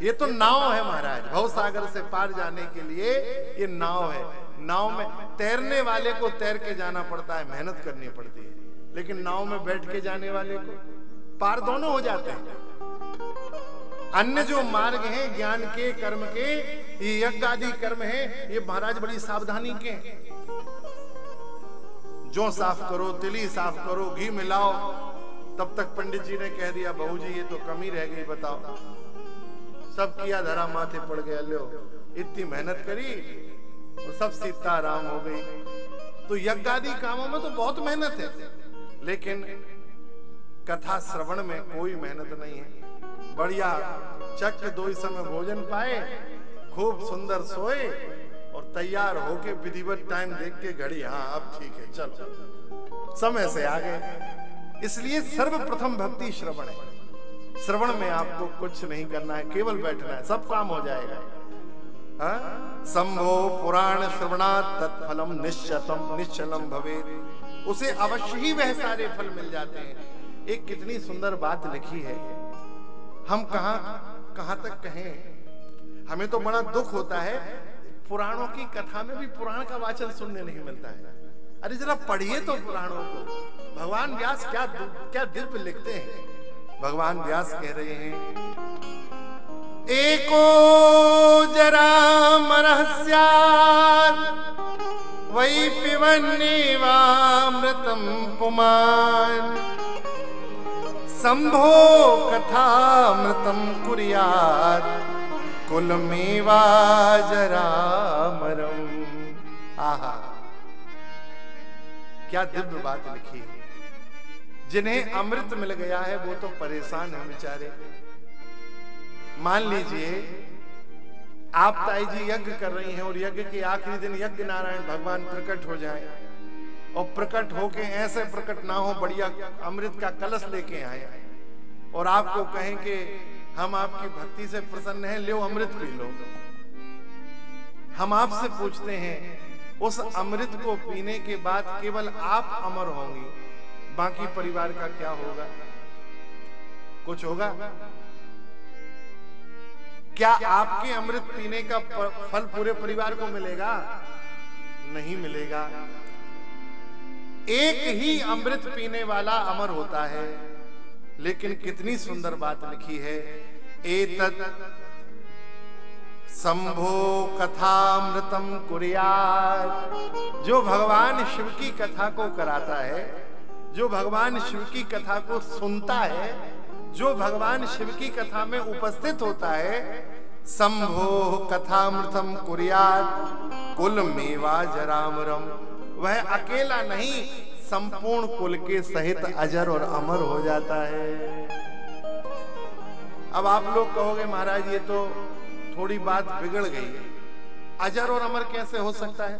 ये तो नाव है महाराज, भव सागर से पार जाने के लिए ये नाव है। नाव में तैरने वाले को तैर के जाना पड़ता है, मेहनत करनी पड़ती है, लेकिन नाव में बैठ के जाने वाले को पार दोनों हो जाते हैं। अन्य जो मार्ग हैं ज्ञान के, कर्म के, ये यज्ञ आदि कर्म हैं, ये महाराज बड़ी सावधानी के हैं। जो साफ करो, तिली साफ करो, घी मिलाओ, तब तक पंडित जी ने कह दिया बहू जी ये तो कमी रह गई, बताओ। सब किया धरा माथे पड़ गया, लो इतनी मेहनत करी और सब सीताराम हो गई। तो यज्ञ आदि कामों में तो बहुत मेहनत है, लेकिन कथा श्रवण में कोई मेहनत नहीं है। बढ़िया चक दो समय भोजन पाए, खूब सुंदर सोए और तैयार होके विधिवत टाइम देख के घड़ी, हाँ अब ठीक है चलो, समय से आ गए। इसलिए सर्वप्रथम भक्ति श्रवण है। श्रवण में आपको कुछ नहीं करना है, केवल बैठना है, सब काम हो जाएगा। संभो पुराण श्रवणात् तत्फलम निश्चलम भवेत्, उसे अवश्य ही वह सारे फल मिल जाते हैं। एक कितनी सुंदर बात लिखी है, हम कहां तक कहें। हमें तो बड़ा दुख होता है, पुराणों की कथा में भी पुराण का वाचन सुनने नहीं मिलता है। अरे जरा पढ़िए तो पुराणों को। भगवान व्यास क्या दिव्य लिखते हैं। भगवान व्यास कह रहे हैं, एको जराम रहस्यात् वै पिबन्नेवामृतं पुमान् संभो कथामृतं कुर्यात् कुलमेवा जरामरम्। आहा, क्या दिव्य बात लिखी है। जिन्हें अमृत मिल गया है वो तो परेशान हैं बेचारे। मान लीजिए आप ताई जी यज्ञ कर रही हैं और यज्ञ के आखिरी दिन यज्ञ नारायण भगवान प्रकट हो जाए, और प्रकट होके ऐसे प्रकट ना हो, बढ़िया अमृत का कलश लेके आए और आपको कहें कि हम आपकी भक्ति से प्रसन्न हैं, लो अमृत पी लो। हम आपसे पूछते हैं, उस अमृत को पीने के बाद केवल आप अमर होंगी, बाकी परिवार का क्या होगा? कुछ होगा? क्या आपके अमृत पीने का फल पूरे परिवार को मिलेगा? नहीं मिलेगा। एक ही अमृत पीने वाला अमर होता है। लेकिन कितनी सुंदर बात लिखी है, एतत् संभो कथामृतम कुर्यात्। जो भगवान शिव की कथा को कराता है, जो भगवान शिव की कथा को सुनता है, जो भगवान शिव की कथा में उपस्थित होता है, संभो कथामृतम कुर्यात् कुलमेवा जरामरम, वह अकेला नहीं संपूर्ण कुल के सहित अजर और अमर हो जाता है। अब आप लोग कहोगे महाराज ये तो थोड़ी बात बिगड़ गई, अजर और अमर कैसे हो सकता है?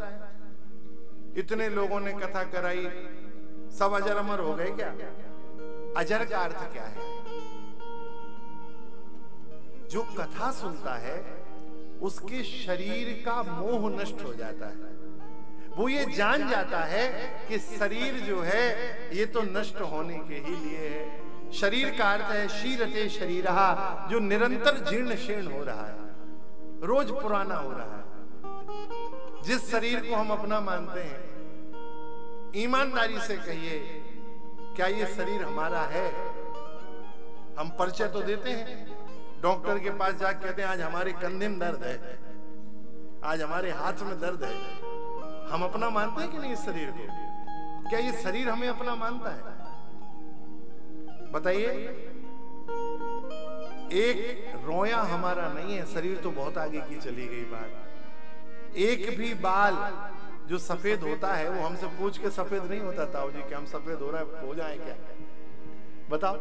इतने लोगों ने कथा कराई, सब अजर अमर हो गए क्या? अजर का अर्थ क्या है? जो कथा सुनता है उसके शरीर का मोह नष्ट हो जाता है। वो ये जान जाता है कि शरीर जो है ये तो नष्ट होने के ही लिए है। शरीर का अर्थ है शीरते शरीरहा, जो निरंतर जीर्ण शीर्ण हो रहा है, रोज पुराना हो रहा है। जिस शरीर को हम अपना मानते हैं, ईमानदारी से कहिए, क्या ये शरीर हमारा है? हम परिचय तो देते हैं, डॉक्टर के पास जाकर कहते हैं आज हमारे कंधे में दर्द है, आज हमारे हाथ में दर्द है। हम अपना मानते हैं कि नहीं इस शरीर को? क्या ये शरीर हमें अपना मानता है? बताइए। एक रोया हमारा नहीं है, शरीर तो बहुत आगे की चली गई बात। एक भी बाल जो सफेद होता है वो हमसे पूछ के सफेद नहीं होता ताऊ जी कि हम सफेद हो रहा है, हो जाए क्या? बताओ।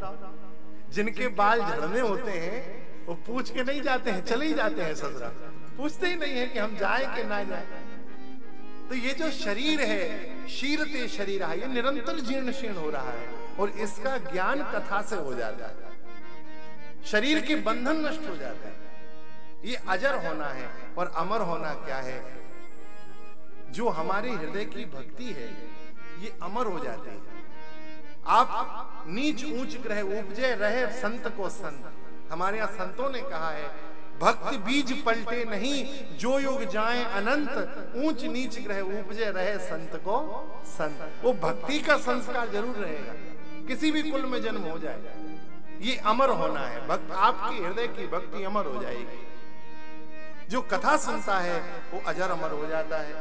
जिनके बाल झड़ने होते हैं वो पूछ के नहीं जाते हैं, चले ही जाते हैं ससुरा, पूछते ही नहीं है कि हम जाए कि ना जाए। तो ये जो शरीर है शीरते शरीर, ये निरंतर जीर्ण शीर्ण हो रहा है और इसका ज्ञान कथा से हो जाता है। शरीर के बंधन नष्ट हो जाते हैं। ये अजर होना है। और अमर होना क्या है? जो हमारे हृदय की भक्ति है ये अमर हो जाती है। आप नीच ऊंच ग्रह उपजे रहे संत को संत। हमारे यहाँ संतों ने कहा है भक्ति बीज पलटे नहीं, जो युग जाए अनंत, ऊंच नीच ग्रह उपजे रहे संत को संत। वो भक्ति का संस्कार जरूर रहेगा, किसी भी कुल में जन्म हो जाए, ये अमर होना है। भक्त आपके हृदय की भक्ति अमर हो जाएगी। जो कथा सुनता है वो अजर अमर हो जाता है।